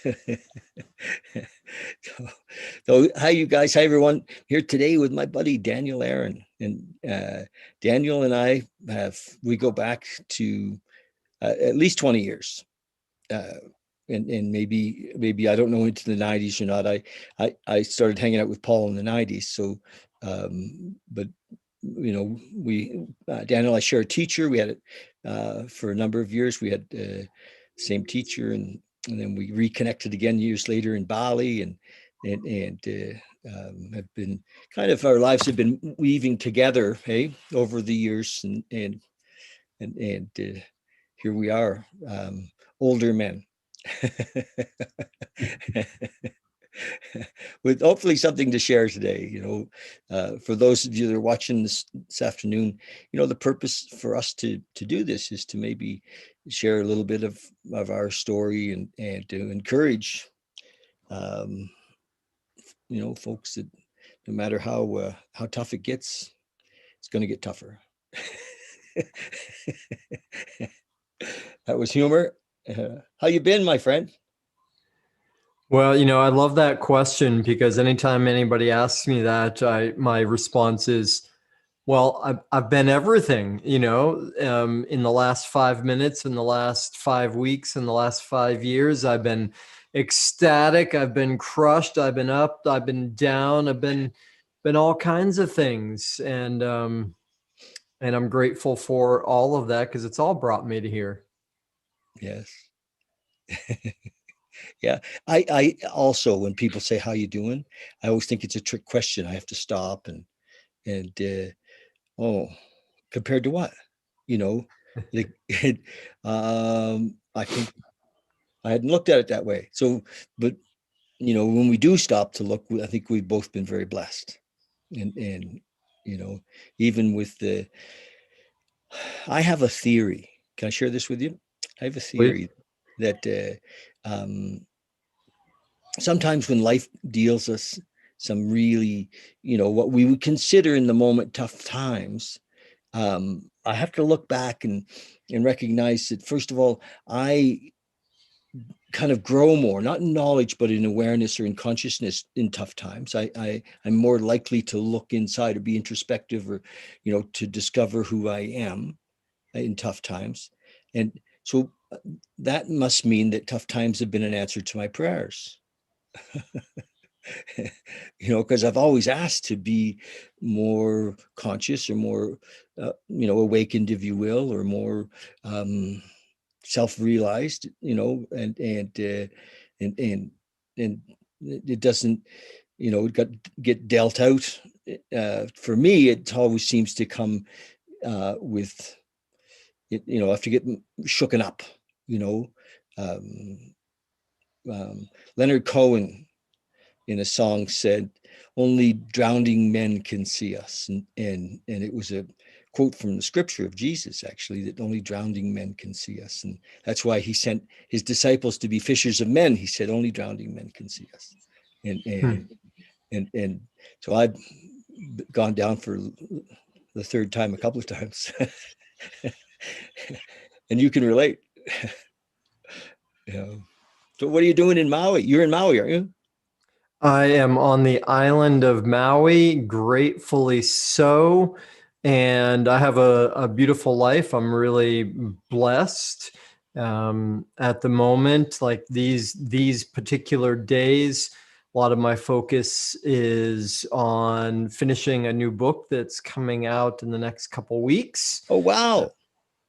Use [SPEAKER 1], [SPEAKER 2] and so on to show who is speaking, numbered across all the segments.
[SPEAKER 1] So, so hi, you guys. Hi, everyone. Here today with my buddy Daniel Aaron, and Daniel and I we go back to at least 20 years, uh, and maybe I don't know into the 90s or not. I started hanging out with Paul in the 90s, so but we Daniel and I share a teacher. We had it for a number of years. We had same teacher, and then we reconnected again years later in Bali, and have been kind of, our lives have been weaving together, hey, over the years, and here we are, older men. With hopefully something to share today. For those of you that are watching this afternoon, the purpose for us to do this is to maybe share a little bit of our story, and to encourage, folks, that no matter how tough it gets, it's going to get tougher. That was humor. How you been, my friend?
[SPEAKER 2] Well, I love that question, because anytime anybody asks me that, my response is, well, I've been everything, in the last 5 minutes, in the last 5 weeks, in the last 5 years. I've been ecstatic. I've been crushed. I've been up. I've been down. I've been all kinds of things. And I'm grateful for all of that, because it's all brought me to here.
[SPEAKER 1] Yes. Yeah. I also, when people say, how you doing, I always think it's a trick question. I have to stop and oh, compared to what? You know, like, I think I hadn't looked at it that way. So, but when we do stop to look, I think we've both been very blessed. And you know, even with I have a theory. Can I share this with you? I have a
[SPEAKER 2] Please.
[SPEAKER 1] theory that sometimes when life deals us some really, what we would consider in the moment tough times, I have to look back and recognize that, first of all, I kind of grow more, not in knowledge, but in awareness or in consciousness in tough times. I'm more likely to look inside, or be introspective, or, to discover who I am in tough times. And so that must mean that tough times have been an answer to my prayers. Because I've always asked to be more conscious, or more, awakened, if you will, or more self-realized, and it doesn't, get dealt out. For me, it always seems to come with it. I have to get shooken up. You know, um, Leonard Cohen, in a song, said, only drowning men can see us, and it was a quote from the scripture of Jesus, actually, that only drowning men can see us. And that's why he sent his disciples to be fishers of men. He said only drowning men can see us. And so I've gone down for the third time a couple of times. And you can relate. Yeah. So what are you doing in Maui? You're in Maui, aren't you?
[SPEAKER 2] I am on the island of Maui, gratefully so. And I have a beautiful life. I'm really blessed at the moment. Like these particular days, a lot of my focus is on finishing a new book that's coming out in the next couple weeks.
[SPEAKER 1] Oh, wow.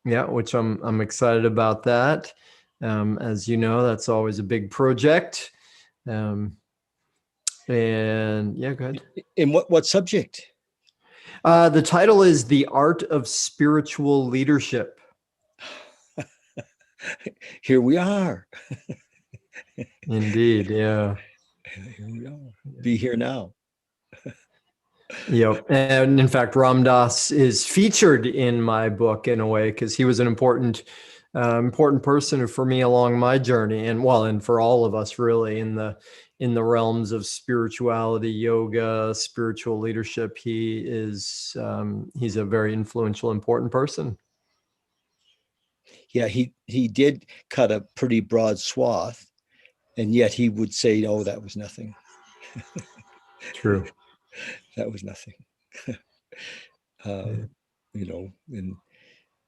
[SPEAKER 2] Yeah, which I'm excited about that. As you know, that's always a big project. And yeah, go ahead.
[SPEAKER 1] In what subject?
[SPEAKER 2] The title is The Art of Spiritual Leadership.
[SPEAKER 1] Here we are.
[SPEAKER 2] Indeed, yeah.
[SPEAKER 1] Here we are. Be here now.
[SPEAKER 2] Yep. And in fact, Ram Dass is featured in my book in a way, because he was an important person for me along my journey, and for all of us, really, in the realms of spirituality, yoga, spiritual leadership. He's a very influential, important person.
[SPEAKER 1] Yeah, he did cut a pretty broad swath, And yet he would say, oh, that was nothing.
[SPEAKER 2] True.
[SPEAKER 1] That was nothing. uh,
[SPEAKER 2] Yeah.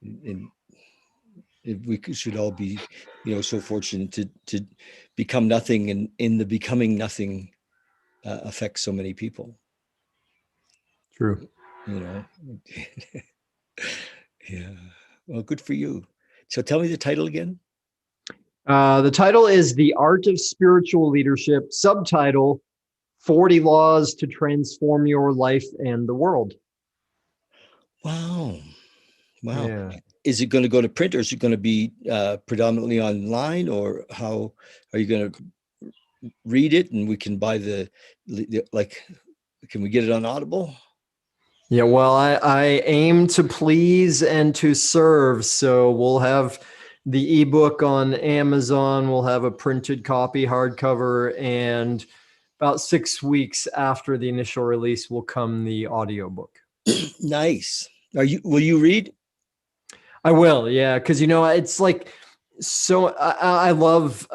[SPEAKER 1] and we should all be, so fortunate to become nothing, and in the becoming nothing affects so many people.
[SPEAKER 2] True.
[SPEAKER 1] You know, yeah. Well, good for you. So tell me the title again.
[SPEAKER 2] The title is The Art of Spiritual Leadership, subtitle 40 Laws to Transform Your Life and the World.
[SPEAKER 1] Wow. Wow.
[SPEAKER 2] Yeah.
[SPEAKER 1] Is it going to go to print, or is it going to be predominantly online, or how are you going to read it and we can buy like, can we get it on Audible?
[SPEAKER 2] Yeah, well, I aim to please and to serve. So we'll have the ebook on Amazon, we'll have a printed copy, hardcover, and about 6 weeks after the initial release will come the audiobook.
[SPEAKER 1] Nice. Will you read?
[SPEAKER 2] I will, yeah, because it's like so. I love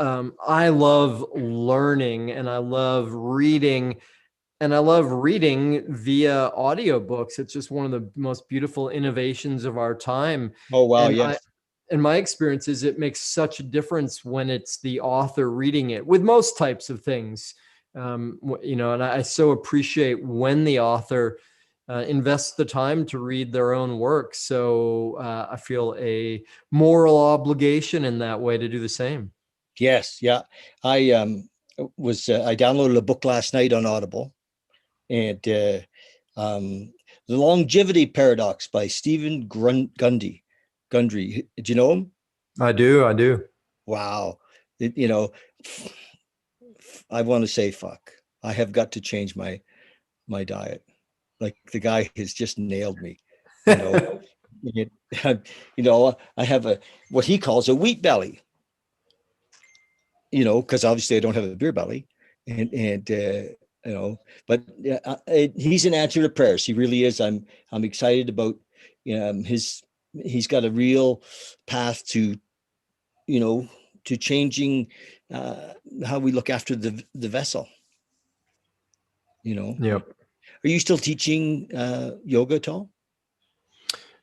[SPEAKER 2] learning, and I love reading, and I love reading via audiobooks. It's just one of the most beautiful innovations of our time.
[SPEAKER 1] Oh, wow.
[SPEAKER 2] And
[SPEAKER 1] Yes.
[SPEAKER 2] in my experience is it makes such a difference when it's the author reading it with most types of things. And I so appreciate when the author invest the time to read their own work. So I feel a moral obligation in that way to do the same.
[SPEAKER 1] Yes. Yeah. I downloaded a book last night on Audible, and um, The Longevity Paradox by Stephen Gundry. Do you know him?
[SPEAKER 2] I do. I do.
[SPEAKER 1] Wow. It, you know, I want to say, fuck, I have got to change my diet. Like, the guy has just nailed me, you know. It, I have what he calls a wheat belly, because obviously I don't have a beer belly, and but he's an answer to prayers. He really is. I'm excited about his. He's got a real path you know, to changing uh, how we look after the vessel.
[SPEAKER 2] Yep.
[SPEAKER 1] Are you still teaching yoga at all?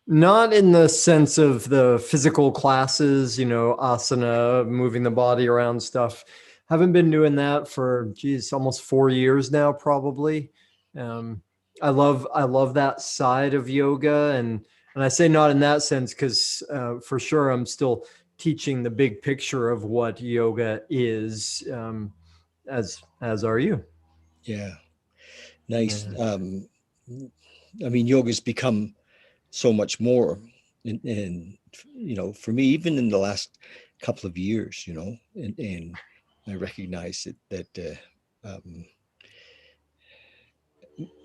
[SPEAKER 2] Not in the sense of the physical classes, asana, moving the body around stuff. Haven't been doing that for, geez, almost 4 years now, probably. Um, I love that side of yoga, and I say not in that sense because for sure I'm still teaching the big picture of what yoga is, as are you.
[SPEAKER 1] Yeah, nice.
[SPEAKER 2] Yeah.
[SPEAKER 1] I mean, yoga's become so much more, and for me, even in the last couple of years, and I recognize that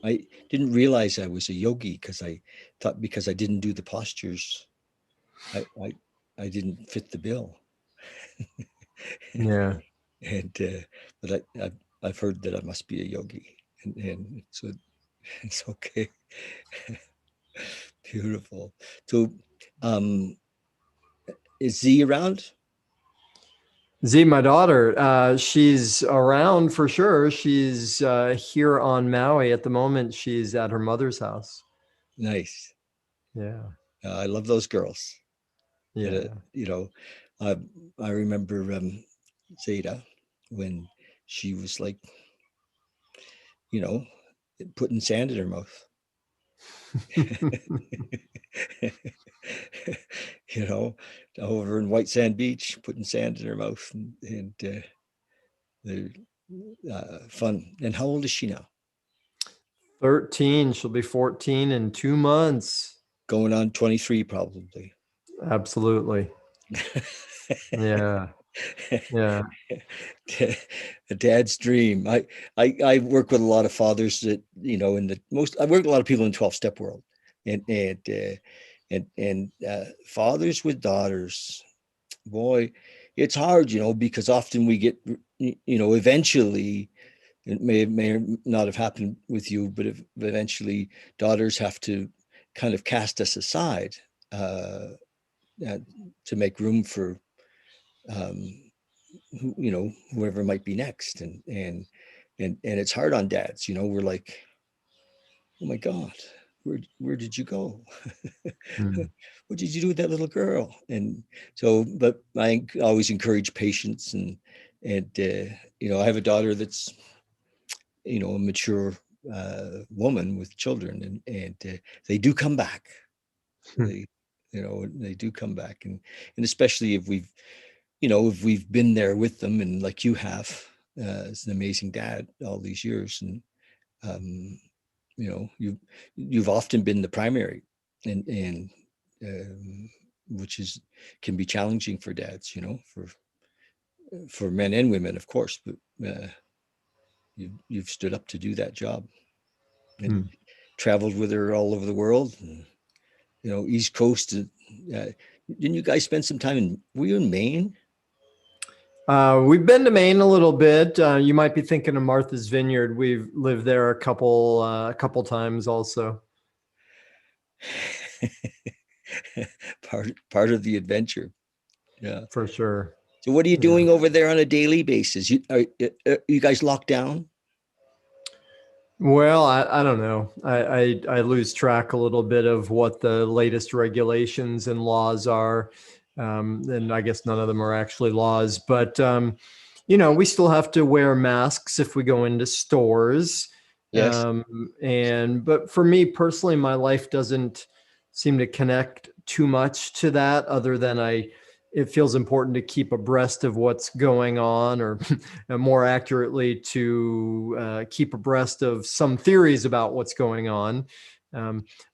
[SPEAKER 1] I didn't realize I was a yogi, because I thought, because I didn't do the postures, I I, I didn't fit the bill.
[SPEAKER 2] Yeah.
[SPEAKER 1] And but I've heard that I must be a yogi, and so it's okay. Beautiful. So, um, is Z around?
[SPEAKER 2] Z, my daughter, she's around for sure. She's here on Maui at the moment. She's at her mother's house.
[SPEAKER 1] Nice.
[SPEAKER 2] Yeah.
[SPEAKER 1] I love those girls. But,
[SPEAKER 2] Yeah.
[SPEAKER 1] you know, I I remember Zeta, when she was like, you know, putting sand in her mouth. you know, Over in White Sand Beach, putting sand in her mouth, and they're fun. And how old is she now?
[SPEAKER 2] 13. She'll be 14 in 2 months.
[SPEAKER 1] Going on 23, probably.
[SPEAKER 2] Absolutely. Yeah. Yeah.
[SPEAKER 1] A dad's dream. I work with a lot of fathers that, I work with a lot of people in 12-step world, and fathers with daughters. Boy, it's hard, because often we get, eventually, it may not have happened with you, but eventually daughters have to kind of cast us aside, uh, to make room for um, whoever might be next. And it's hard on dads. We're like, oh my God, where did you go?
[SPEAKER 2] Mm.
[SPEAKER 1] What did you do with that little girl? And so, but I always encourage patience, and I have a daughter that's a mature woman with children, and they do come back. They they do come back, and especially if we've been there with them, and like you have, as an amazing dad all these years, and um, you've often been the primary, and um, which can be challenging for dads, for men and women, of course, but you've stood up to do that job, and
[SPEAKER 2] Mm.
[SPEAKER 1] traveled with her all over the world, and, East Coast. Didn't you guys spend some time were you in Maine?
[SPEAKER 2] We've been to Maine a little bit. You might be thinking of Martha's Vineyard. We've lived there a couple times also.
[SPEAKER 1] Part of the adventure. Yeah.
[SPEAKER 2] For sure.
[SPEAKER 1] So what are you
[SPEAKER 2] Yeah.
[SPEAKER 1] doing over there on a daily basis? Are you guys locked down?
[SPEAKER 2] Well, I don't know. I lose track a little bit of what the latest regulations and laws are. And I guess none of them are actually laws, but we still have to wear masks if we go into stores.
[SPEAKER 1] Yes.
[SPEAKER 2] But for me personally, my life doesn't seem to connect too much to that, other than it feels important to keep abreast of what's going on, or more accurately, to keep abreast of some theories about what's going on.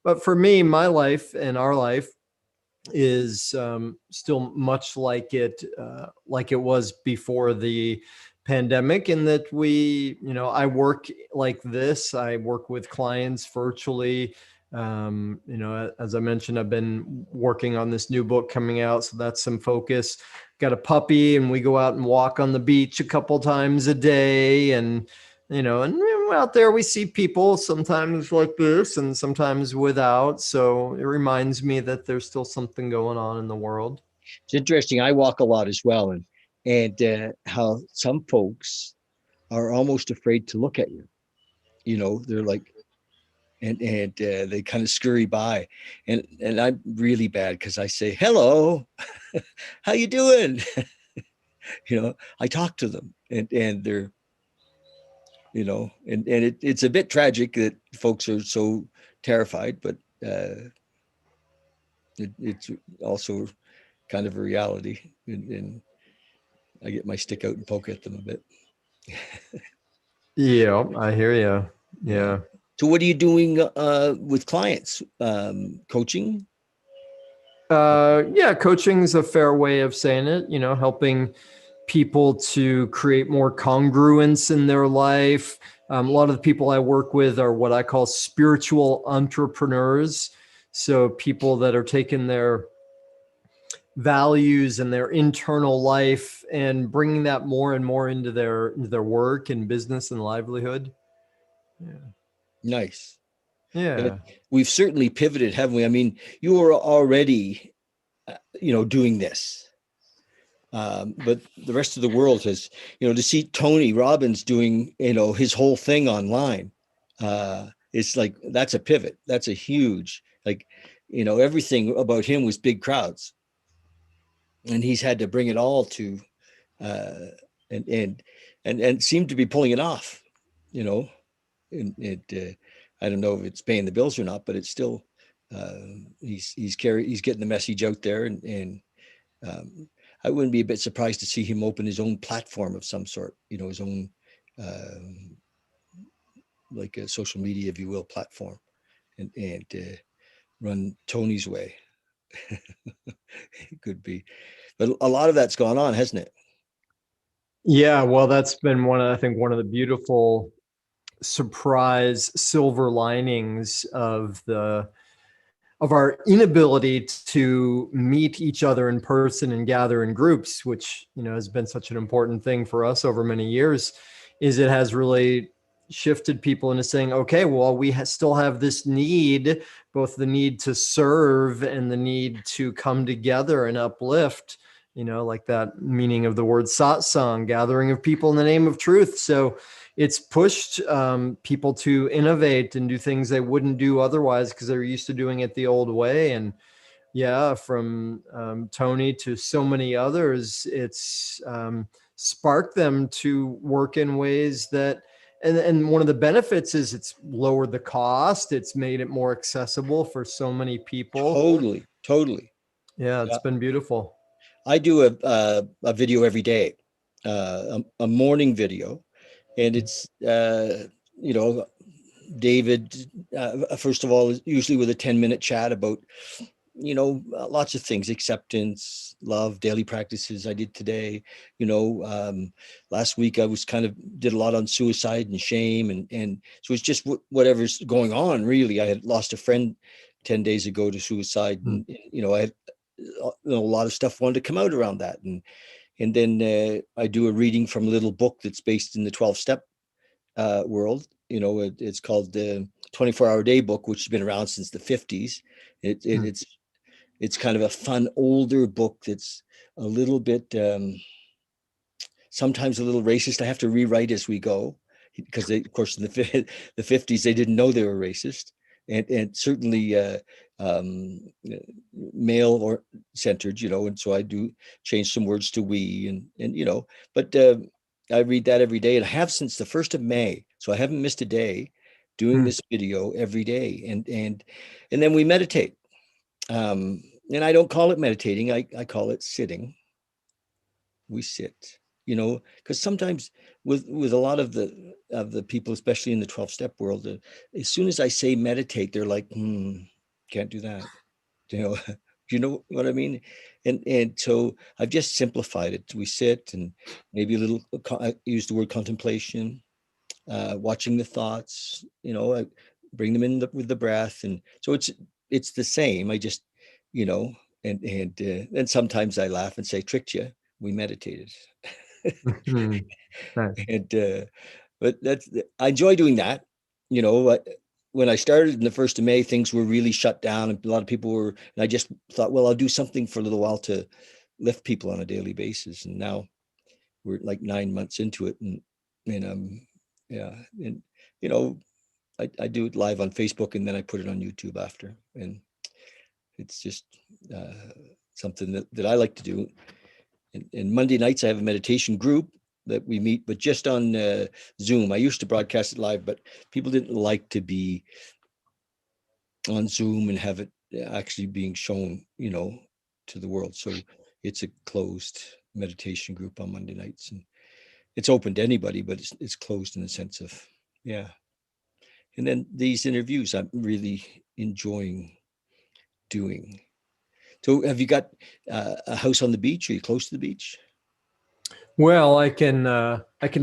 [SPEAKER 2] But for me, my life and our life is still much like it was before the pandemic, in that I work like this. I work with clients virtually. As I mentioned, I've been working on this new book coming out, so that's some focus. Got a puppy, and we go out and walk on the beach a couple times a day, and out there we see people sometimes like this and sometimes without. So it reminds me that there's still something going on in the world.
[SPEAKER 1] It's interesting. I walk a lot as well, and how some folks are almost afraid to look at you. They're like, and they kind of scurry by, and I'm really bad because I say hello, how you doing? I talk to them, and they're and it's a bit tragic that folks are so terrified, but it's also kind of a reality, and I get my stick out and poke at them a bit.
[SPEAKER 2] Yeah, I hear you.
[SPEAKER 1] Yeah.
[SPEAKER 2] Yeah.
[SPEAKER 1] So what are you doing with clients? Coaching?
[SPEAKER 2] Yeah, coaching is a fair way of saying it, helping people to create more congruence in their life. A lot of the people I work with are what I call spiritual entrepreneurs. So people that are taking their values and their internal life and bringing that more and more into their work and business and livelihood. Yeah.
[SPEAKER 1] Nice. Yeah.
[SPEAKER 2] Yeah.
[SPEAKER 1] We've certainly pivoted, haven't we? I mean, you were already, doing this. But the rest of the world has, to see Tony Robbins doing, his whole thing online. It's like, that's a pivot. That's a huge, like, everything about him was big crowds, and he's had to bring it all to, uh, and seemed to be pulling it off, you know, and I don't know if it's paying the bills or not, but it's still, uh, he's getting the message out there, and um, I wouldn't be a bit surprised to see him open his own platform of some sort, his own, um, like a social media, if you will, platform, and run Tony's way. It could be, but a lot of that's gone on, hasn't it?
[SPEAKER 2] Yeah, well, that's been I think one of the beautiful surprise silver linings of our inability to meet each other in person and gather in groups, which has been such an important thing for us over many years, is it has really shifted people into saying, okay, well, we still have this need, both the need to serve and the need to come together and uplift, like that meaning of the word satsang, gathering of people in the name of truth. So it's pushed people to innovate and do things they wouldn't do otherwise because they're used to doing it the old way. And yeah, from Tony to so many others, it's sparked them to work in ways that, and one of the benefits is it's lowered the cost. It's made it more accessible for so many people.
[SPEAKER 1] Totally.
[SPEAKER 2] Yeah, it's
[SPEAKER 1] Yeah.
[SPEAKER 2] been beautiful.
[SPEAKER 1] I do a video every day, a morning video, and it's you know David, first of all, usually with a 10-minute chat about lots of things: acceptance, love, daily practices I did today. Last week I was did a lot on suicide and shame, and so it's just whatever's going on. Really, I had lost a friend 10 days ago to suicide,
[SPEAKER 2] Hmm.
[SPEAKER 1] and I had a lot of stuff wanted to come out around that, and then I do a reading from a little book that's based in the 12-step world. It's called the 24-hour day book, which has been around since the 50s.
[SPEAKER 2] Hmm.
[SPEAKER 1] It's kind of a fun older book that's a little bit sometimes a little racist. I have to rewrite as we go because of course in the 50s they didn't know they were racist, and certainly um, male or centered, and so I do change some words to we, and but I read that every day, and I have since the 1st of May, so I haven't missed a day doing
[SPEAKER 2] Hmm.
[SPEAKER 1] this video every day, and then we meditate. And I don't call it meditating. I call it sitting. We sit, because sometimes with a lot of the people, especially in the 12-step world, as soon as I say meditate, they're like, can't do that. You know, do you know what I mean? And so I've just simplified it. We sit, and maybe a little, I use the word contemplation, watching the thoughts, I bring them in with the breath. And so it's the same. I just, you know, and sometimes I laugh and say, tricked you. We meditated.
[SPEAKER 2] Hmm. Nice.
[SPEAKER 1] And but I enjoy doing that. When I started in the 1st of May, things were really shut down, and a lot of people were, and I just thought, well, I'll do something for a little while to lift people on a daily basis. And now we're like 9 months into it, and yeah, and you know, I do it live on Facebook, and then I put it on YouTube after, and it's just uh, something that I like to do. And Monday nights I have a meditation group that we meet, but just on Zoom. I used to broadcast it live, but people didn't like to be on Zoom and have it actually being shown, to the world. So it's a closed meditation group on Monday nights, and it's open to anybody, but it's closed in the sense of, yeah. And then these interviews I'm really enjoying doing. So have you got a house on the beach? Are you close to the beach?
[SPEAKER 2] Well, I can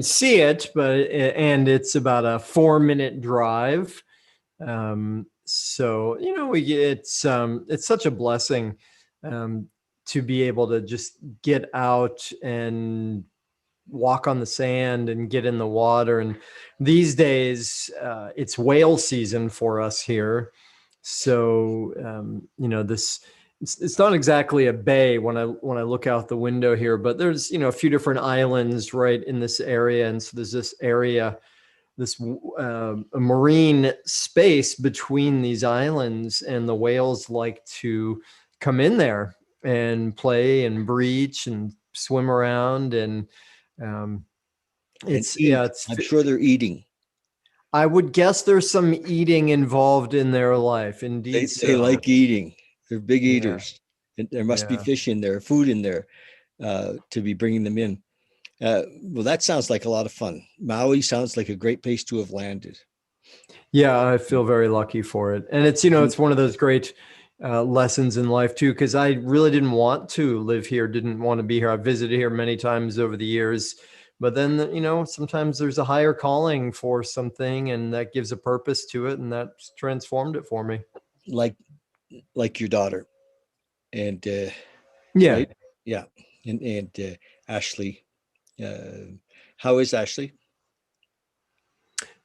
[SPEAKER 2] see it, and it's about a 4-minute drive. So it's such a blessing um, to be able to just get out and walk on the sand and get in the water. And these days, it's whale season for us here. So this it's not exactly a bay when I look out the window here, but there's a few different islands right in this area, and so there's this area, this a marine space between these islands, and the whales like to come in there and play and breach and swim around, and um,
[SPEAKER 1] And
[SPEAKER 2] it's yeah
[SPEAKER 1] eat.
[SPEAKER 2] it's
[SPEAKER 1] I'm sure they're eating.
[SPEAKER 2] I would guess there's some eating involved in their life.
[SPEAKER 1] They
[SPEAKER 2] Indeed
[SPEAKER 1] they
[SPEAKER 2] so.
[SPEAKER 1] like eating. They're big
[SPEAKER 2] Yeah.
[SPEAKER 1] eaters. And there must be
[SPEAKER 2] Yeah.
[SPEAKER 1] fish in there, food in there, to be bringing them in. Well, that sounds like a lot of fun. Maui sounds like a great place to have landed.
[SPEAKER 2] Yeah, I feel very lucky for it. And it's one of those great lessons in life too, because I really didn't want to live here, didn't want to be here. I've visited here many times over the years, but then, sometimes there's a higher calling for something, and that gives a purpose to it, and that's transformed it for me.
[SPEAKER 1] like like your daughter, and
[SPEAKER 2] Yeah,
[SPEAKER 1] right, yeah, and Ashley. Uh, how is Ashley?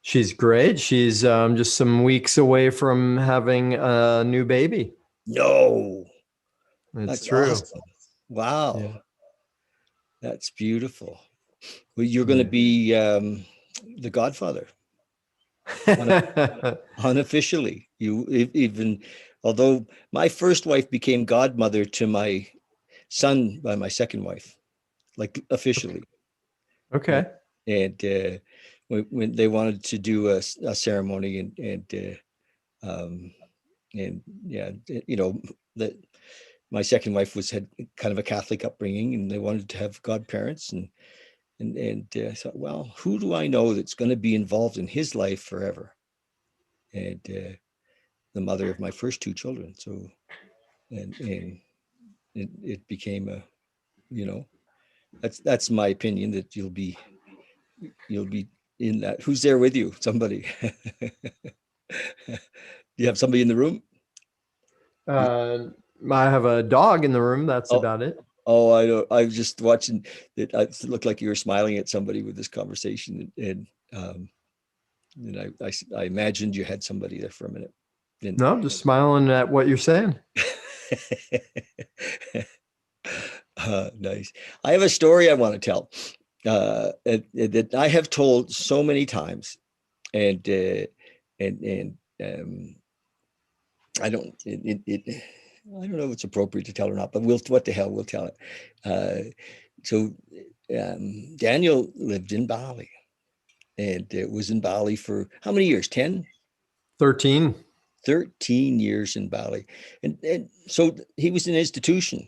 [SPEAKER 2] she's great. She's just some weeks away from having a new baby.
[SPEAKER 1] No,
[SPEAKER 2] It's
[SPEAKER 1] that's
[SPEAKER 2] true.
[SPEAKER 1] awesome. Wow.
[SPEAKER 2] Yeah.
[SPEAKER 1] That's beautiful. Well, you're going to
[SPEAKER 2] Yeah.
[SPEAKER 1] be the godfather un- unofficially. Even although my first wife became godmother to my son by my second wife, like officially. And,
[SPEAKER 2] Okay.
[SPEAKER 1] when they wanted to do a ceremony um, and yeah, that my second wife had kind of a Catholic upbringing, and they wanted to have godparents, and I thought, well, who do I know that's going to be involved in his life forever? And the mother of my first two children. So, and it became a, you know, that's my opinion that you'll be in that. Who's there with you? Somebody. Do you have somebody in the room?
[SPEAKER 2] Uh, I have a dog in the room. That's
[SPEAKER 1] Oh,
[SPEAKER 2] about it.
[SPEAKER 1] oh, I know. I was just watching it. It looked like you were smiling at somebody with this conversation, and I imagined you had somebody there for a minute. And
[SPEAKER 2] No, just smiling at what you're saying.
[SPEAKER 1] nice. I have a story I want to tell that I have told so many times, and and I don't I don't know if it's appropriate to tell or not, but what the hell, we'll tell it. So Daniel lived in Bali, and it was in Bali for how many years? 10,
[SPEAKER 2] 13.
[SPEAKER 1] 13 years in Bali. And so he was an institution.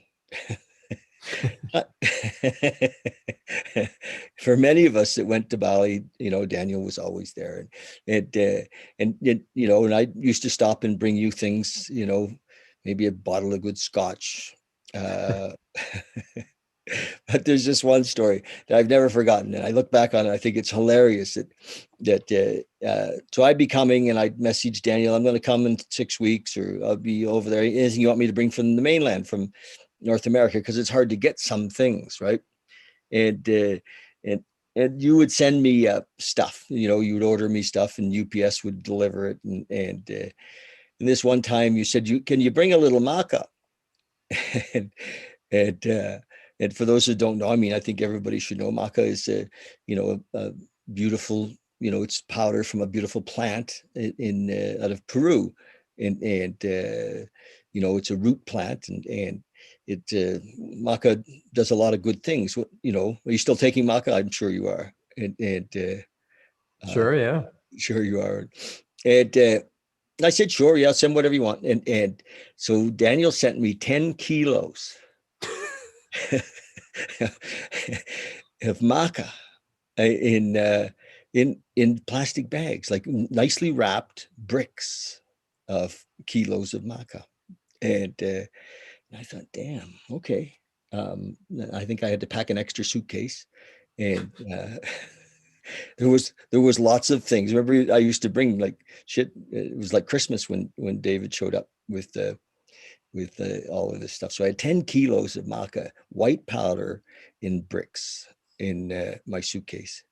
[SPEAKER 1] For many of us that went to Bali, Daniel was always there, and I used to stop and bring you things, maybe a bottle of good scotch. Uh, but there's just one story that I've never forgotten, and I look back on it. I think it's hilarious so I'd be coming, and I'd message Daniel, I'm going to come in 6 weeks, or I'll be over there. Anything you want me to bring from the mainland, from North America, because it's hard to get some things, right? And and and you would send me stuff. You would order me stuff, and UPS would deliver it. And this one time, you said, "You can you bring a little maca?" and and uh, and for those who don't know, I mean, I think everybody should know maca is a beautiful, it's powder from a beautiful plant in out of Peru, and it's a root plant, and it maca does a lot of good things. Are you still taking maca? I'm sure you are, uh,
[SPEAKER 2] Sure, yeah.
[SPEAKER 1] sure you are. And I said, sure, yeah, send whatever you want. And so Daniel sent me 10 kilos of maca in in plastic bags, like nicely wrapped bricks of kilos of maca. And I thought, damn, okay. Um, I think I had to pack an extra suitcase, and there was lots of things. Remember, I used to bring like shit. It was like Christmas when David showed up with all of this stuff. So I had 10 kilos of maca, white powder in bricks in my suitcase.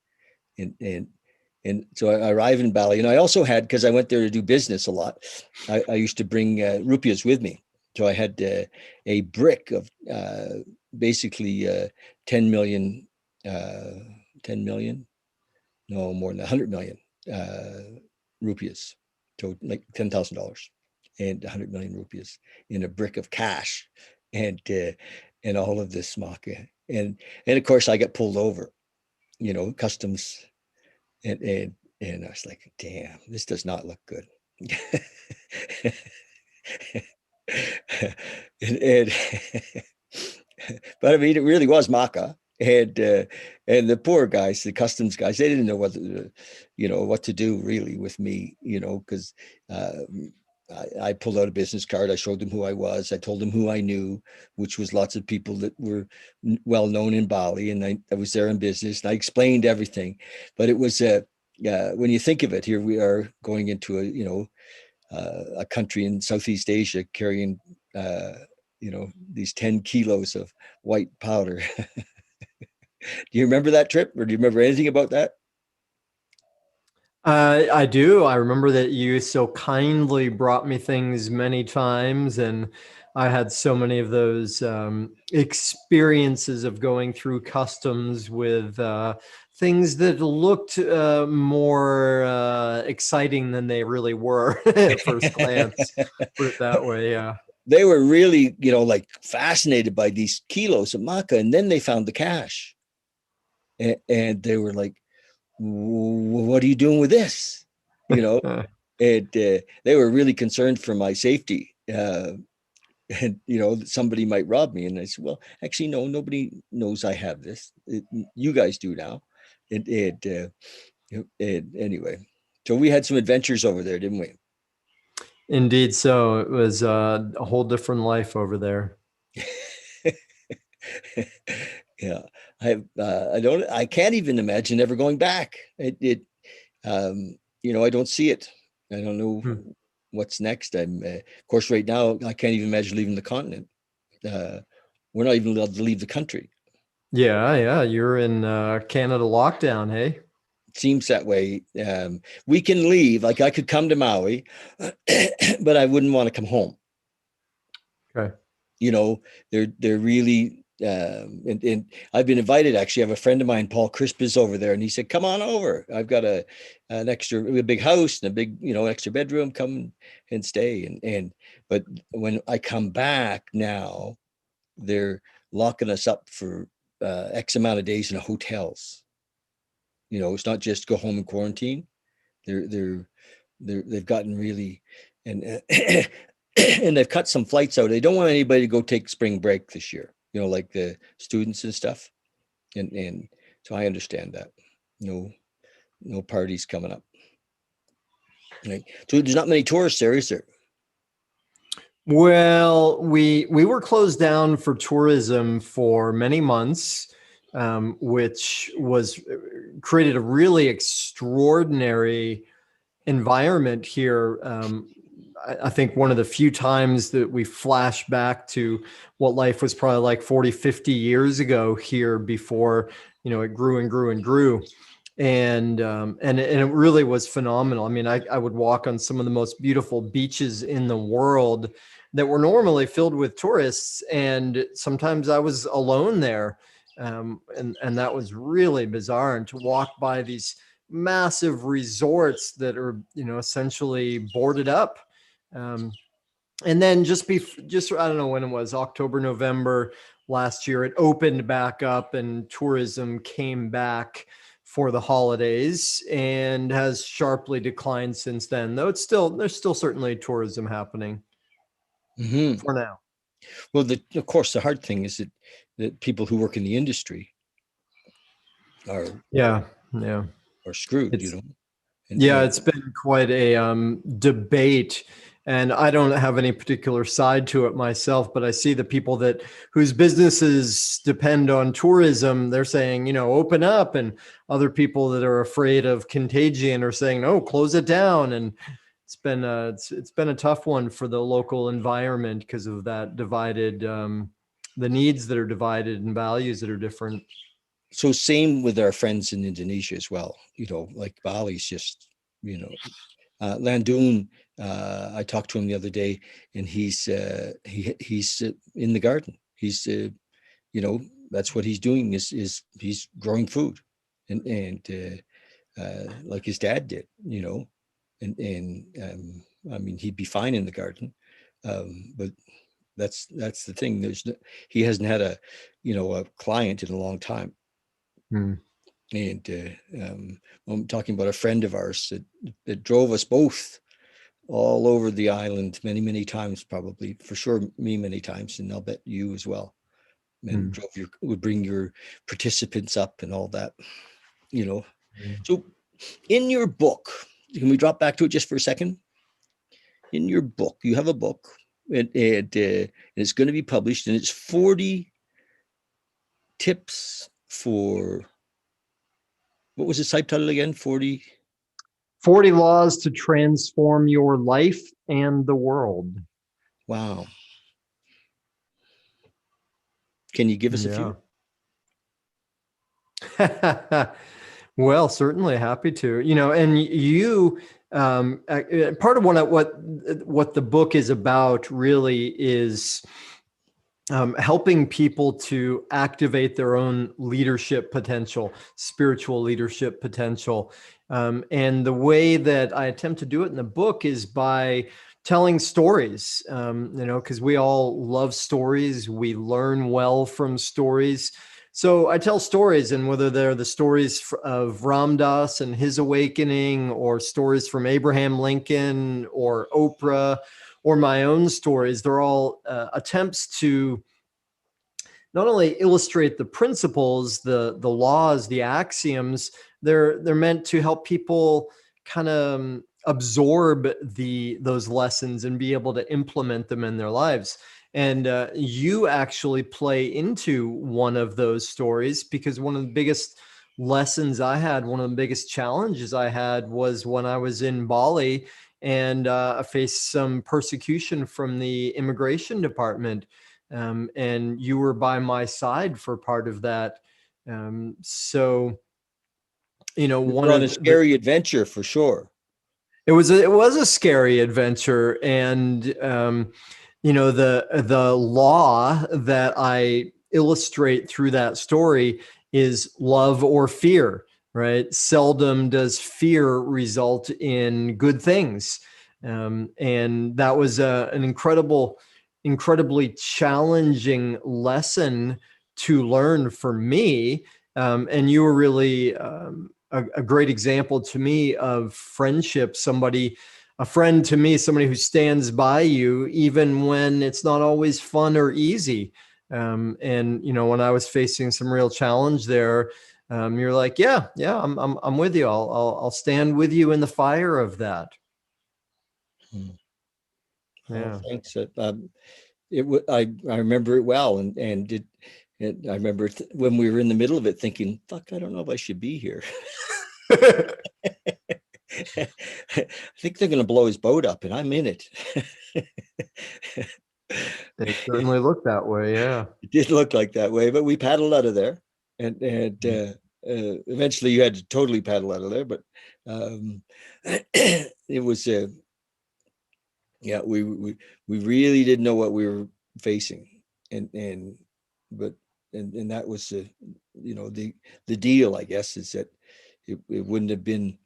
[SPEAKER 1] And so I arrived in Bali, and I also had, because I went there to do business a lot, I used to bring rupees with me. So I had a brick of basically 10 million, uh, 10 million, no more than 100 million rupees. So like $10,000 and 100 million rupees in a brick of cash, and all of this maca. And of course I got pulled over, customs, and I was like, damn, this does not look good. and but I mean, it really was maca. And the poor guys, the customs guys, they didn't know what to do really with me, because uh, I pulled out a business card. I showed them who I was. I told them who I knew, which was lots of people that were well known in Bali, and I was there in business. And I explained everything, but it was when you think of it, here we are going into a country in Southeast Asia carrying these 10 kilos of white powder. Do you remember that trip, or do you remember anything about that?
[SPEAKER 2] I do. I remember that you so kindly brought me things many times, and I had so many of those experiences of going through customs with things that looked more exciting than they really were at first glance. Put it that way, yeah.
[SPEAKER 1] They were really, like fascinated by these kilos of maca, and then they found the cash, and they were like, "What are you doing with this?" You know, and they were really concerned for my safety. And somebody might rob me, and I said, well, actually, no, nobody knows I have this. You guys do now. Anyway, so we had some adventures over there, didn't we?
[SPEAKER 2] Indeed, so it was a whole different life over there.
[SPEAKER 1] Yeah, I can't even imagine ever going back. I don't see it. I don't know
[SPEAKER 2] Hmm.
[SPEAKER 1] what's next. Of course, right now, I can't even imagine leaving the continent. uh, we're not even allowed to leave the country.
[SPEAKER 2] Yeah, yeah, you're in Canada lockdown, hey?
[SPEAKER 1] It seems that way. We can leave, like I could come to Maui, but I wouldn't want to come home.
[SPEAKER 2] Okay.
[SPEAKER 1] You know, they're really and I've been invited. Actually, I have a friend of mine, Paul Crisp, is over there, and he said, "Come on over. I've got a big house and a big extra bedroom. Come and stay." And but when I come back now, they're locking us up for X amount of days in hotels. It's not just go home and quarantine. They're they're they've gotten really and and they've cut some flights out. They don't want anybody to go take spring break this year. Like the students and stuff. And so I understand that. No, no parties coming up. Right. So there's not many tourists there, is there?
[SPEAKER 2] Well, we were closed down for tourism for many months, which was created a really extraordinary environment here. I think one of the few times that we flash back to what life was probably like 40, 50 years ago here before, it grew and grew and grew. And it really was phenomenal. I mean, I would walk on some of the most beautiful beaches in the world that were normally filled with tourists, and sometimes I was alone there, and that was really bizarre. And to walk by these massive resorts that are essentially boarded up, um, and then just I don't know when it was, October, November last year, it opened back up and tourism came back for the holidays and has sharply declined since then, though there's still certainly tourism happening
[SPEAKER 1] Mm-hmm.
[SPEAKER 2] for now.
[SPEAKER 1] Well, of course, the hard thing is that people who work in the industry are
[SPEAKER 2] Yeah, yeah.
[SPEAKER 1] are screwed.
[SPEAKER 2] It's Yeah,
[SPEAKER 1] And
[SPEAKER 2] it's been quite a debate, and I don't have any particular side to it myself, but I see the people that whose businesses depend on tourism, they're saying, open up, and other people that are afraid of contagion are saying, no, close it down. And it's been a tough one for the local environment because of that divided, the needs that are divided and values that are different.
[SPEAKER 1] so same with our friends in Indonesia as well. Like Bali's just, you know, Landoon. I talked to him the other day, and he's in the garden. He's you know that's what he's doing is he's growing food, and like his dad did. And I mean, he'd be fine in the garden, but that's the thing. He hasn't had a client in a long time.
[SPEAKER 2] Hmm.
[SPEAKER 1] And I'm talking about a friend of ours that drove us both all over the island many, many times, probably for sure me many times, and I'll bet you as well. And
[SPEAKER 2] Hmm.
[SPEAKER 1] would bring your participants up and all that, you know.
[SPEAKER 2] Hmm.
[SPEAKER 1] So in your book, can we drop back to it just for a second? In your book, you have a book, and it's going to be published, and it's 40 tips for, what was the subtitle again? 40.
[SPEAKER 2] 40 laws to transform your life and the world.
[SPEAKER 1] Wow. Can you give us a
[SPEAKER 2] Yeah.
[SPEAKER 1] few?
[SPEAKER 2] Well, certainly happy to. And you, part of what the book is about really is helping people to activate their own leadership potential, spiritual leadership potential. And the way that I attempt to do it in the book is by telling stories, because we all love stories. We learn well from stories. So I tell stories, and whether they're the stories of Ram Dass and his awakening, or stories from Abraham Lincoln or Oprah, or my own stories, they're all attempts to not only illustrate the principles, the laws, the axioms. They're meant to help people kind of absorb those lessons and be able to implement them in their lives. And you actually play into one of those stories, because one of the biggest lessons I had, one of the biggest challenges I had, was when I was in Bali, and I faced some persecution from the immigration department. And you were by my side for part of that. So,
[SPEAKER 1] You
[SPEAKER 2] one
[SPEAKER 1] were on a
[SPEAKER 2] of the
[SPEAKER 1] scary adventure for sure.
[SPEAKER 2] it was a scary adventure, and the law that I illustrate through that story is love or fear. Right? Seldom does fear result in good things, and that was an incredibly challenging lesson to learn for me. And you were really a great example to me of friendship. A friend to me, somebody who stands by you even when it's not always fun or easy. And when I was facing some real challenge there, you're like, yeah, I'm with you. I'll stand with you in the fire of that.
[SPEAKER 1] Hmm. Oh,
[SPEAKER 2] Yeah.
[SPEAKER 1] thanks. I remember it well, I remember when we were in the middle of it, thinking, "Fuck, I don't know if I should be here." I think they're going to blow his boat up, and I'm in it.
[SPEAKER 2] It certainly looked that way. Yeah.
[SPEAKER 1] It did look like that way, but we paddled out of there, and eventually you had to totally paddle out of there. But um, it was, yeah, we really didn't know what we were facing, and but and that was the deal, I guess, is that it wouldn't have been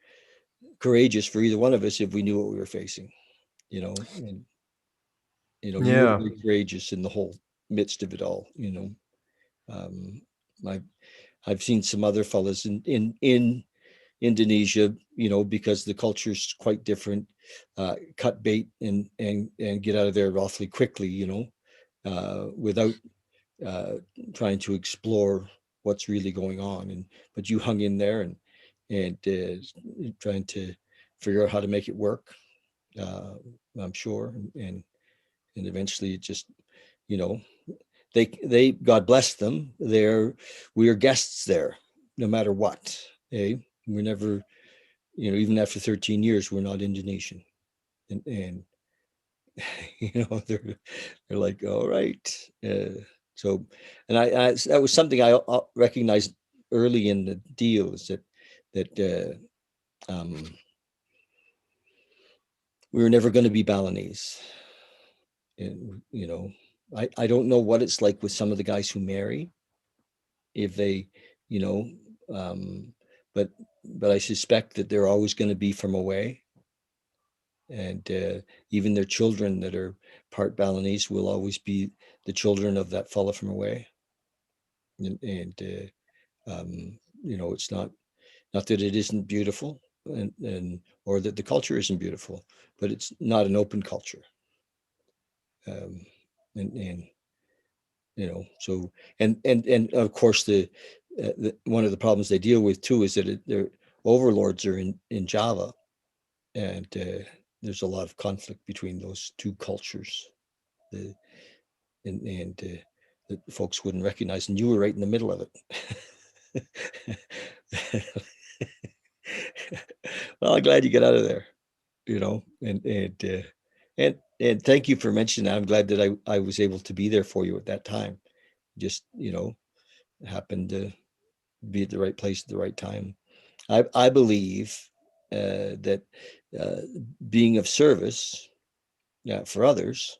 [SPEAKER 1] courageous for either one of us if we knew what we were facing, and you were
[SPEAKER 2] Yeah.
[SPEAKER 1] very courageous in the whole midst of it all. Um, I I've seen some other fellas in Indonesia, because the culture is quite different, cut bait and get out of there awfully quickly, without uh, trying to explore what's really going on. But you hung in there and trying to figure out how to make it work. Uh, I'm sure, and eventually it just, you know, they God bless them. We are guests there, no matter what. We're never, even after 13 years, we're not Indonesian, and they're like, all right. So, and that was something I recognized early in the deal, is that we were never going to be Balinese. And I don't know what it's like with some of the guys who marry, if they, you know, um, but I suspect that they're always going to be from away, and even their children that are part Balinese will always be the children of that fella from away. And it's not that it isn't beautiful, and or that the culture isn't beautiful, but it's not an open culture. Um, and so, and of course the one of the problems they deal with too is that their overlords are in Java, and there's a lot of conflict between those two cultures. The and That folks wouldn't recognize, and you were right in the middle of it. Well, I'm glad you got out of there, and thank you for mentioning that. I'm glad that I was able to be there for you at that time. Just happened to be at the right place at the right time. I believe that uh, being of service for others,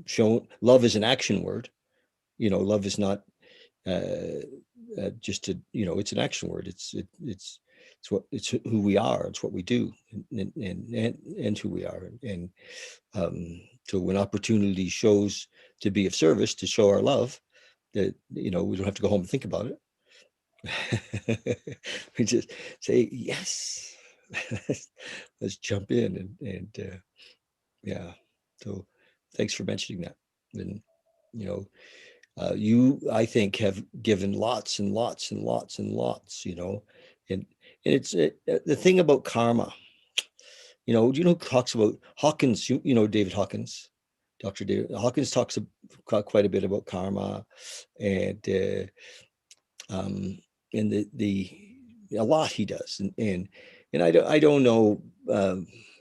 [SPEAKER 1] show love is an action word. Love is not just to, it's an action word. It's who we are. It's what we do, and who we are. And so when opportunity shows to be of service, to show our love, that we don't have to go home and think about it. We just say yes. Let's jump in and yeah. So thanks for mentioning that. And you know, you, I think, have given lots and lots and lots and lots. And it's the thing about karma. Do you know who talks about Hawkins? David Hawkins, Dr. David Hawkins talks quite a bit about karma, and um, and the a lot he does, and I don't know.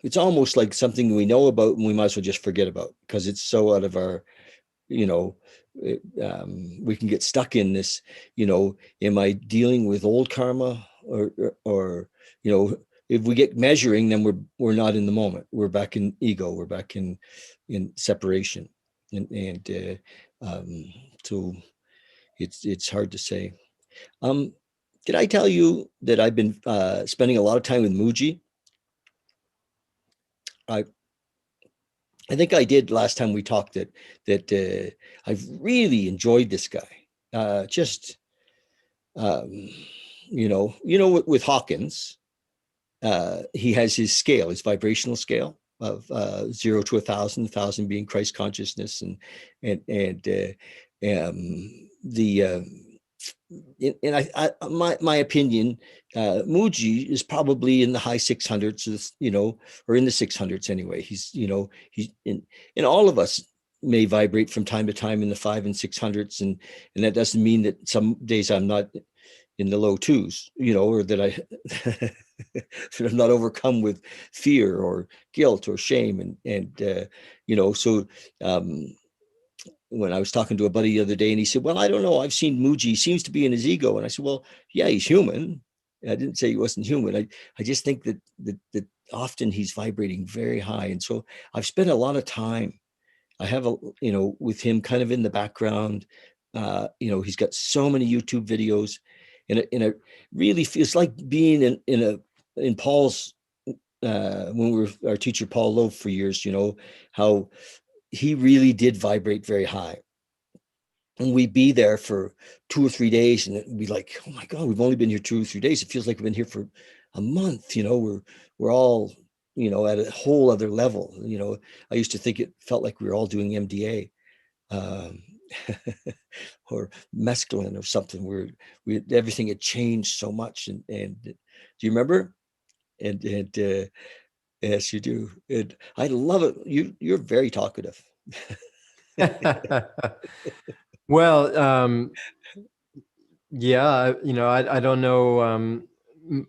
[SPEAKER 1] It's almost like something we know about and we might as well just forget about because it's so out of our, you know, we can get stuck in this. Am I dealing with old karma or if we get measuring, then we're not in the moment. We're back in ego. We're back in separation, and so it's hard to say. Um, did I tell you that I've been spending a lot of time with Muji? I I think I did last time we talked that I've really enjoyed this guy. Just with Hawkins, he has his scale, his vibrational scale of 0 to 1,000, 1,000 being Christ consciousness, and the and my opinion, Muji is probably in the high 600s, or in the 600s anyway. He's in all of us may vibrate from time to time in the 5 and 600s, and that doesn't mean that some days I'm not in the low twos, or that that I'm not overcome with fear or guilt or shame, so um, when I was talking to a buddy the other day, and he said, "Well, I don't know. I've seen Muji. He seems to be in his ego." And I said, "Well, yeah, he's human. I didn't say he wasn't human. I just think that often he's vibrating very high, and so I've spent a lot of time. I have with him kind of in the background. He's got so many YouTube videos, and it really feels like being in Paul's when we were our teacher Paul Lowe for years. How he really did vibrate very high, and we'd be there for 2 or 3 days, and it'd be like, oh my God, we've only been here 2 or 3 days. It feels like we've been here for a month. We're all at a whole other level. I used to think it felt like we were all doing MDA, um, or mescaline or something. We everything had changed so much, and do you remember? And yes, you do. And I love it. You're very talkative.
[SPEAKER 2] Well, yeah, I don't know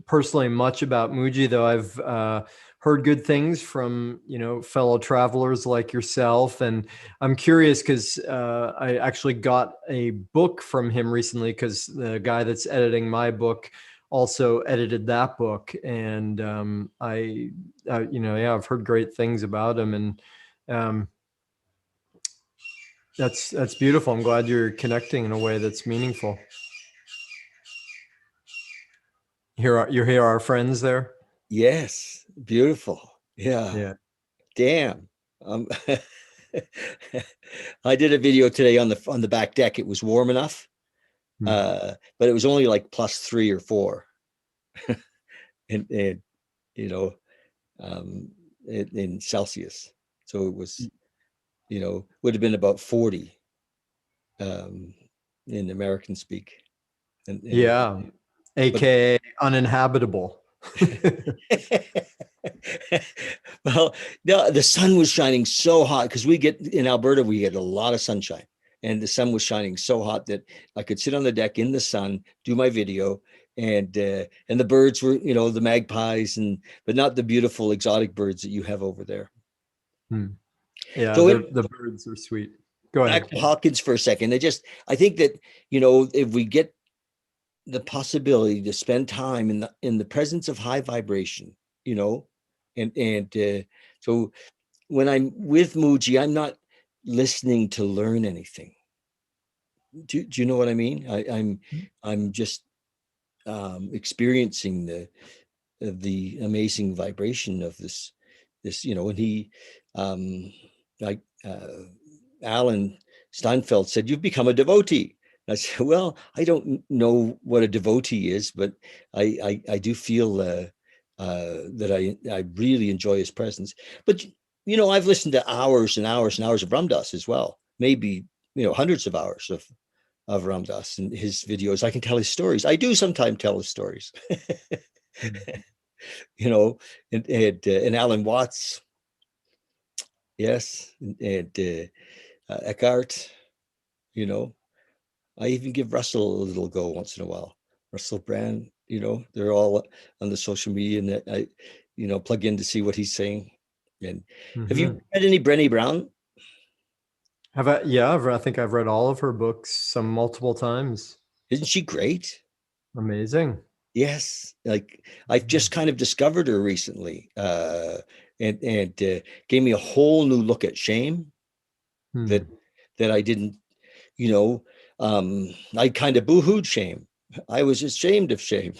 [SPEAKER 2] personally much about Muji, though I've heard good things from, fellow travelers like yourself. And I'm curious because I actually got a book from him recently because the guy that's editing my book also edited that book. And yeah, I've heard great things about him. And um, that's beautiful. I'm glad you're connecting in a way that's meaningful. You hear our friends there?
[SPEAKER 1] Yes, beautiful. Yeah.
[SPEAKER 2] Yeah.
[SPEAKER 1] Damn. Um, I did a video today on the back deck. It was warm enough,
[SPEAKER 2] Hmm.
[SPEAKER 1] but it was only like +3 or 4, and you know, um, in Celsius. So it was, would have been about 40, um, in American speak, and
[SPEAKER 2] Yeah.
[SPEAKER 1] but
[SPEAKER 2] AKA uninhabitable.
[SPEAKER 1] well, no, the sun was shining so hot because we get in Alberta, we get a lot of sunshine, and the sun was shining so hot that I could sit on the deck in the sun, do my video, and the birds were, the magpies, but not the beautiful exotic birds that you have over there.
[SPEAKER 2] Hmm. Yeah,
[SPEAKER 1] So
[SPEAKER 2] the birds are sweet. Go
[SPEAKER 1] back
[SPEAKER 2] ahead.
[SPEAKER 1] to Hawkins for a second. I think that, if we get the possibility to spend time in the presence of high vibration, you know, and so when I'm with Muji, I'm not listening to learn anything. Do you know what I mean? I'm just experiencing the amazing vibration of this, you know. And he, like Alan Steinfeld said, "You've become a devotee." And I said, "Well, I don't know what a devotee is, but I do feel that I really enjoy his presence." But you know, I've listened to hours and hours and hours of Ram Dass as well, maybe, you know, hundreds of hours of Ram Dass and his videos. I can tell his stories. I do sometimes tell his stories,
[SPEAKER 2] Mm.
[SPEAKER 1] you know, and Alan Watts, yes, and Eckhart, you know. I even give Russell a little go once in a while. Russell Brand, you know, they're all on the social media, and I, you know, plug in to see what he's saying. And have you
[SPEAKER 2] Mhm.
[SPEAKER 1] read any Brené Brown?
[SPEAKER 2] Have I? Yeah, I think I've read all of her books some multiple times.
[SPEAKER 1] Isn't she great?
[SPEAKER 2] Amazing.
[SPEAKER 1] Yes, like I've just kind of discovered her recently, and gave me a whole new look at shame that
[SPEAKER 2] Hmm.
[SPEAKER 1] that I didn't, you know. I kind of boohooed shame. I was ashamed of shame.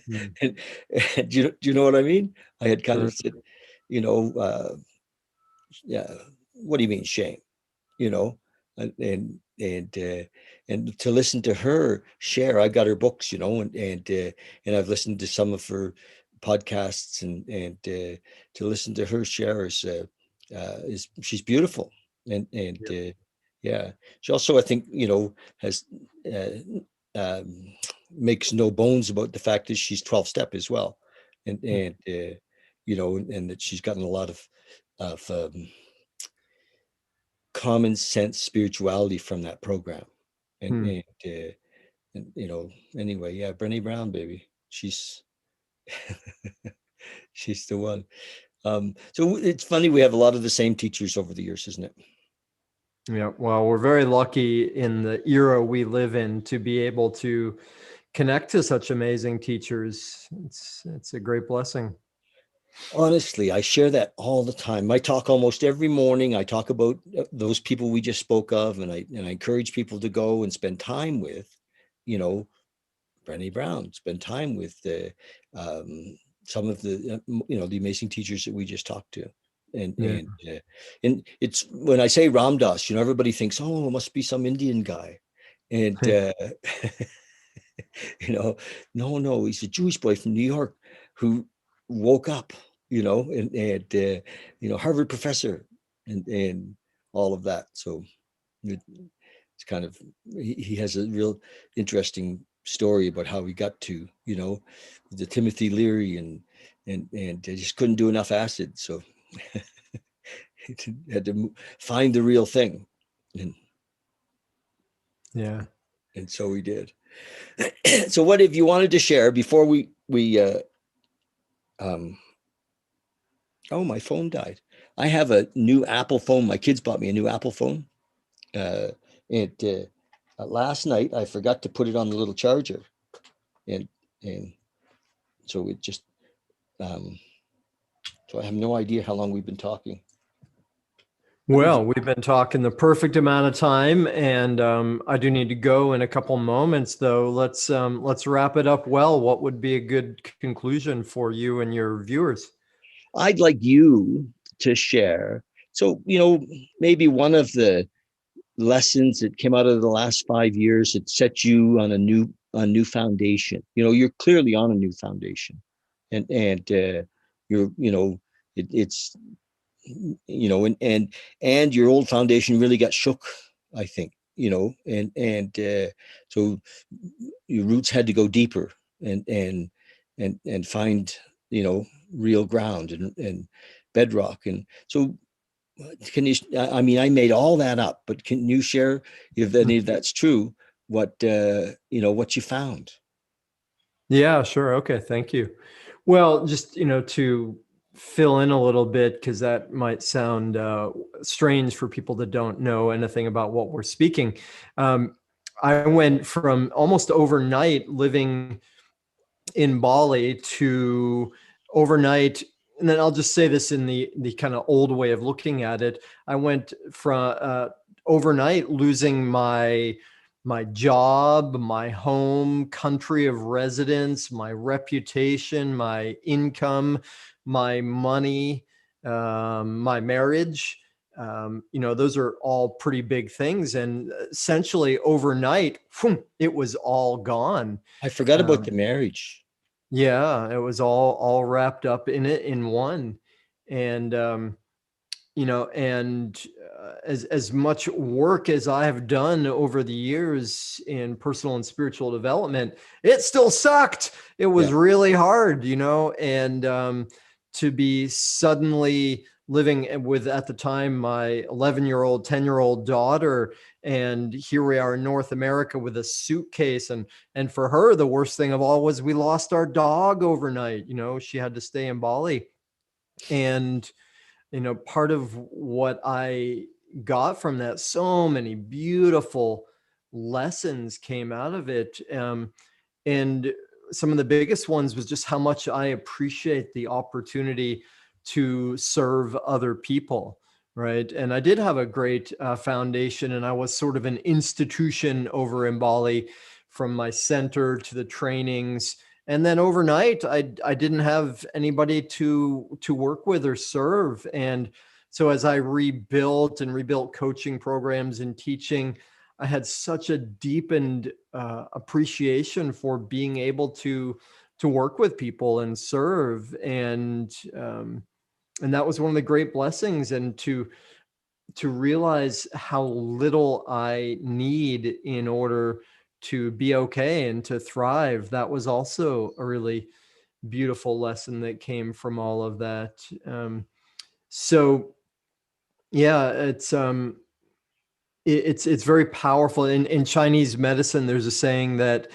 [SPEAKER 2] Hmm.
[SPEAKER 1] and, and do you know what I mean? I had kind
[SPEAKER 2] Sure.
[SPEAKER 1] of said, you know, yeah, what do you mean shame? You know, and to listen to her share. I got her books, you know, and I've listened to some of her podcasts, and to listen to her share is she's beautiful. And yeah, she also, I think, you know, has makes no bones about the fact that she's 12 step as well, and you know, and that she's gotten a lot of common sense spirituality from that program. And
[SPEAKER 2] Hmm.
[SPEAKER 1] and, uh, and you know, anyway, yeah, Brené Brown, baby, she's the one. So it's funny, we have a lot of the same teachers over the years, isn't it?
[SPEAKER 2] Yeah. Well, we're very lucky in the era we live in to be able to connect to such amazing teachers. It's a great blessing.
[SPEAKER 1] Honestly, I share that all the time. I talk almost every morning. I talk about those people we just spoke of, and I encourage people to go and spend time with, you know, Brené Brown, spend time with some of the you know, the amazing teachers that we just talked to. and
[SPEAKER 2] Yeah.
[SPEAKER 1] and uh, and it's when I say Ram Dass, you know, everybody thinks, oh, it must be some Indian guy, and you know, no, he's a Jewish boy from New York who woke up, you know, and you know, Harvard professor, and all of that. So it, it's kind of, he has a real interesting story about how he got to, you know, the Timothy Leary, and they just couldn't do enough acid, so he had to find the real thing, and
[SPEAKER 2] Yeah.
[SPEAKER 1] and so he did. So what have you wanted to share before we um oh, my phone died. I have a new Apple phone. My kids bought me a new Apple phone. uh it Last night I forgot to put it on the little charger, and and so it just um so I have no idea how long we've been talking. What did you?
[SPEAKER 2] Well, we've been talking the perfect amount of time, and I do need to go in a couple moments. Though, let's wrap it up well. What would be a good conclusion for you and your viewers?
[SPEAKER 1] I'd like you to share. So, you know, maybe one of the lessons that came out of the last 5 years that set you on a new foundation. You know, you're clearly on a new foundation, and you're, you know, it's, you know, and your old foundation really got shook, I think, you know, and so your roots had to go deeper, and find, you know, real ground, and bedrock. And so can you, I mean, I made all that up, but can you share, if any of that's true, what you know, what you found?
[SPEAKER 2] Yeah, sure. Okay, thank you. Well, just to fill in a little bit, because that might sound strange for people that don't know anything about what we're speaking. Um, I went from almost overnight living in Bali to overnight. And then I'll just say this in the kind of old way of looking at it. I went from overnight losing my job, my home, country of residence, my reputation, my income, my money, my marriage. Those are all pretty big things. And essentially overnight, it was all gone.
[SPEAKER 1] I forgot about
[SPEAKER 2] Um,
[SPEAKER 1] the marriage.
[SPEAKER 2] yeah, it was all wrapped up in it in one. And as much work as I have done over the years in personal and spiritual development, it still sucked. It
[SPEAKER 1] Yeah.
[SPEAKER 2] was really hard, and to be suddenly living with, at the time, my 11-year-old, 10-year-old daughter, and here we are in North America with a suitcase, and for her, the worst thing of all was we lost our dog overnight. She had to stay in Bali. And part of what I got from that, so many beautiful lessons came out of it. And some of the biggest ones was just how much I appreciate the opportunity to serve other people. Right. And I did have a great foundation, and I was sort of an institution over in Bali, from my center to the trainings. And then overnight, I didn't have anybody to work with or serve. And so as I rebuilt coaching programs and teaching, I had such a deepened appreciation for being able to work with people and serve. And that was one of the great blessings. And to realize how little I need in order to be okay and to thrive. That was also a really beautiful lesson that came from all of that. So yeah, it's very powerful. In Chinese medicine, there's a saying that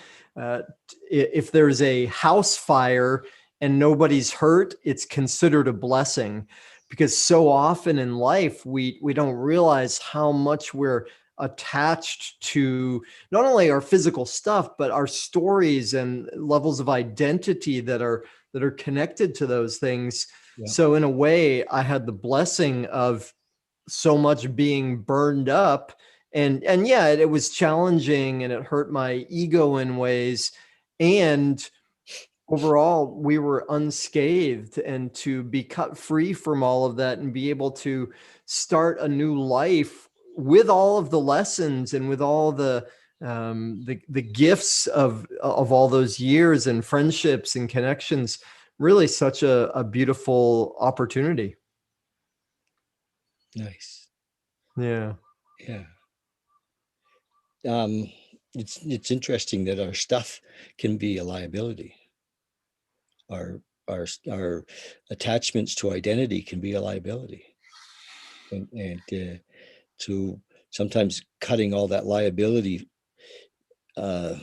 [SPEAKER 2] if there's a house fire and nobody's hurt, it's considered a blessing, because so often in life we don't realize how much we're attached to not only our physical stuff, but our stories and levels of identity that are connected to those things.
[SPEAKER 1] Yeah.
[SPEAKER 2] So in a way, I had the blessing of so much being burned up, and yeah, it was challenging and it hurt my ego in ways, and overall we were unscathed. And to be cut free from all of that and be able to start a new life with all of the lessons and with all the gifts of all those years and friendships and connections, really such a beautiful opportunity.
[SPEAKER 1] Nice.
[SPEAKER 2] Yeah.
[SPEAKER 1] Yeah. Um, it's interesting that our stuff can be a liability. Our attachments to identity can be a liability, and to sometimes cutting all that liability uh,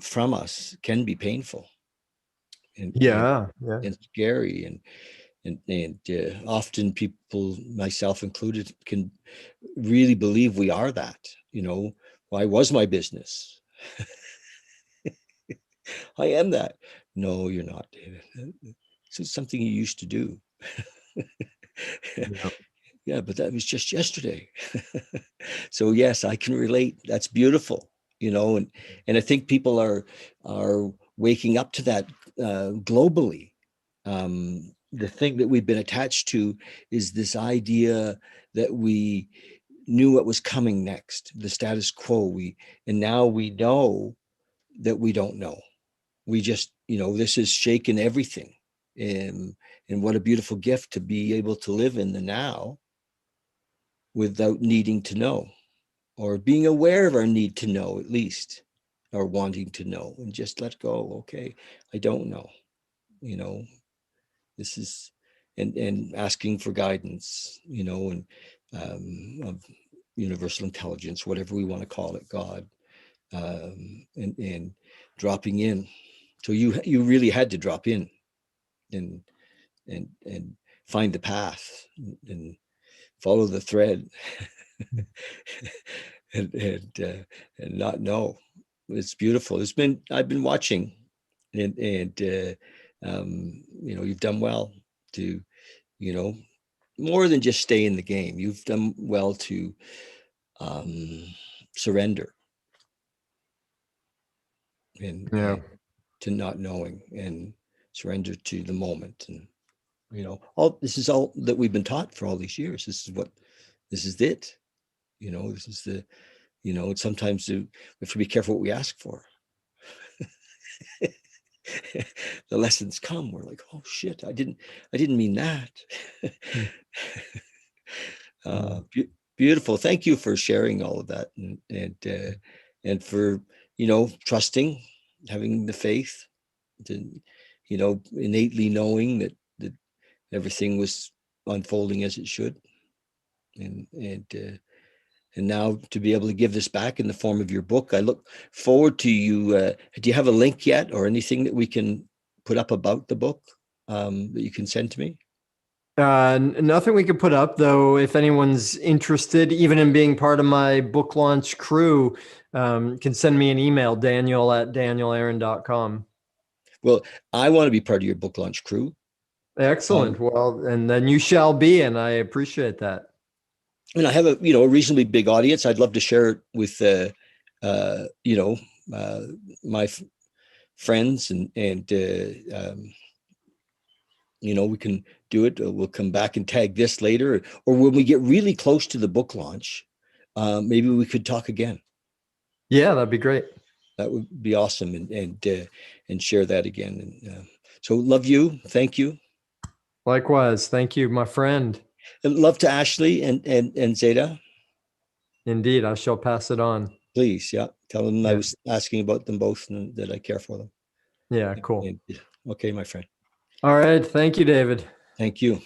[SPEAKER 1] from us can be painful and and,
[SPEAKER 2] Yeah, yeah.
[SPEAKER 1] and scary, and often people, myself included, can really believe we are that. Why was my business? I am that. No, you're not, David. It's something you used to do.
[SPEAKER 2] Yeah.
[SPEAKER 1] Yeah, but that was just yesterday. So yes, I can relate. That's beautiful, and I think people are waking up to that globally. The thing that we've been attached to is this idea that we knew what was coming next, the status quo. And now we know that we don't know. We just, this has shaken everything. And what a beautiful gift to be able to live in the now without needing to know, or being aware of our need to know, at least, or wanting to know, and just let go. Okay, I don't know. You know, this is, and asking for guidance. And of universal intelligence, whatever we want to call it, God, and dropping in. So you really had to drop in and and find the path and follow the thread. and not know. It's beautiful. I've been watching, and you've done well to, you know, more than just stay in the game. You've done well to um, surrender
[SPEAKER 2] Yeah.
[SPEAKER 1] and to not knowing and surrender to the moment. And all this is all that we've been taught for all these years. This is it. This is the sometimes we have to be careful what we ask for. The lessons come. We're like, oh shit, I didn't mean that.
[SPEAKER 2] Mm.
[SPEAKER 1] uh,
[SPEAKER 2] Mm.
[SPEAKER 1] be- Beautiful. Thank you for sharing all of that, and for trusting, having the faith to innately knowing that everything was unfolding as it should, and now to be able to give this back in the form of your book. I look forward to you. Do you have a link yet or anything that we can put up about the book that you can send to me?
[SPEAKER 2] Nothing we could put up, though. If anyone's interested, even in being part of my book launch crew, can send me an email, danial@danialaaron.com.
[SPEAKER 1] Well, I want to be part of your book launch crew.
[SPEAKER 2] Excellent. Well, and then you shall be, and I appreciate that.
[SPEAKER 1] And I have a reasonably big audience. I'd love to share it with uh, you know uh, my friends, and we can do it. We'll come back and tag this later, or when we get really close to the book launch, maybe we could talk again.
[SPEAKER 2] Yeah, that'd be great.
[SPEAKER 1] That would be awesome, and share that again. And so, love you. Thank you.
[SPEAKER 2] Likewise. Thank you, my friend.
[SPEAKER 1] And love to Ashley and Zeta.
[SPEAKER 2] Indeed, I shall pass it on.
[SPEAKER 1] Please, yeah, tell them I
[SPEAKER 2] Yeah.
[SPEAKER 1] was asking about them both and that I care for them.
[SPEAKER 2] Yeah, cool.
[SPEAKER 1] And, okay, my friend.
[SPEAKER 2] All right. Thank you, David.
[SPEAKER 1] Thank you.